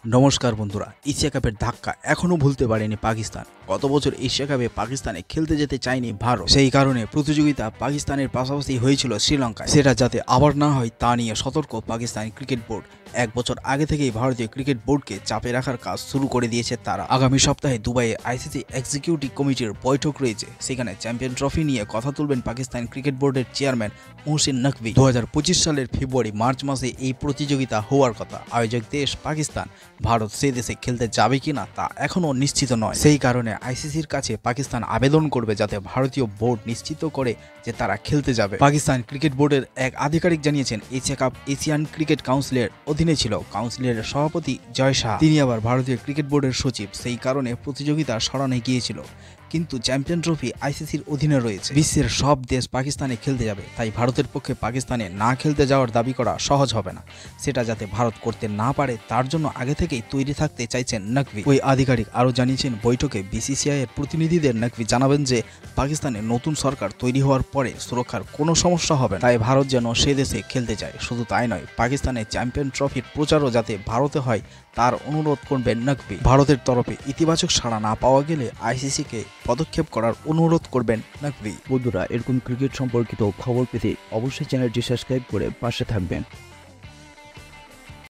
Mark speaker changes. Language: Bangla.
Speaker 1: নমস্কার বন্ধুরা, এশিয়া কাপের ধাক্কা এখনো ভুলতে পারেনি পাকিস্তান। গত বছর এশিয়া কাপে পাকিস্তানে খেলতে যেতে চায়নি ভারত। সেই কারণে প্রতিযোগিতা পাকিস্তানের পাশাপাশি হয়েছিল শ্রীলঙ্কায়। সেটা যাতে আবার না হয় তা নিয়ে সতর্ক পাকিস্তান ক্রিকেট বোর্ড। এক বছর আগে থেকেই ভারতীয় ক্রিকেট বোর্ডকে চাপে রাখার কাজ শুরু করে দিয়েছে তারা। আগামী সপ্তাহে দুবাইয়ে আইসিসি এক্সিকিউটিভ কমিটির বৈঠক রয়েছে। সেখানে চ্যাম্পিয়ন ট্রফি নিয়ে কথা তুলবেন পাকিস্তান ক্রিকেট বোর্ডের চেয়ারম্যান মোহসিন নকভি। 2025 সালের ফেব্রুয়ারি মার্চ মাসে এই প্রতিযোগিতা হওয়ার কথা। আয়োজক দেশ পাকিস্তান। ভারত সেই দেশে খেলতে যাবে কিনা তা এখনও নিশ্চিত নয়। সেই কারণে আইসিসির কাছে পাকিস্তান আবেদন করবে যাতে ভারতীয় বোর্ড নিশ্চিত করে যে তারা খেলতে যাবে। পাকিস্তান ক্রিকেট বোর্ডের এক আধিকারিক জানিয়েছেন, এশিয়া কাপ এশিয়ান ক্রিকেট কাউন্সিলের অধীনে ছিল। কাউন্সিলের সভাপতি জয় শাহ, তিনি আবার ভারতীয় ক্রিকেট বোর্ডের সচিব। সেই কারণে প্রতিযোগিতা সরানো গিয়েছিল। কিন্তু চ্যাম্পিয়ন ট্রফি আইসিসির অধীনে রয়েছে। বিশ্বের সব দেশ পাকিস্তানে খেলতে যাবে, তাই ভারতের পক্ষে পাকিস্তানে না খেলতে যাওয়ার দাবি করা সহজ হবে না। সেটা যাতে ভারত করতে না পারে তার জন্য আগে থেকেই তৈরি থাকতে চাইছেন নকভি। ওই আধিকারিক আরও জানিয়েছেন, বৈঠকে বিসিসিআই এর প্রতিনিধিদের নকভি জানাবেন যে পাকিস্তানে নতুন সরকার তৈরি হওয়ার পরে সুরক্ষার কোনো সমস্যা হবে না, তাই ভারত যেন সে দেশে খেলতে যায়। শুধু তাই নয়, পাকিস্তানের চ্যাম্পিয়ন ট্রফির প্রচারও যাতে ভারতে হয় তার অনুরোধ করবেন নকভি। ভারতের তরফে ইতিবাচক সাড়া না পাওয়া গেলে আইসিসিকে পদক্ষেপ করার অনুরোধ করবেন নকভি।
Speaker 2: বন্ধুরা, এরকম ক্রিকেট সম্পর্কিত খবর পেতে অবশ্যই চ্যানেলটি সাবস্ক্রাইব করে পাশে থাকবেন।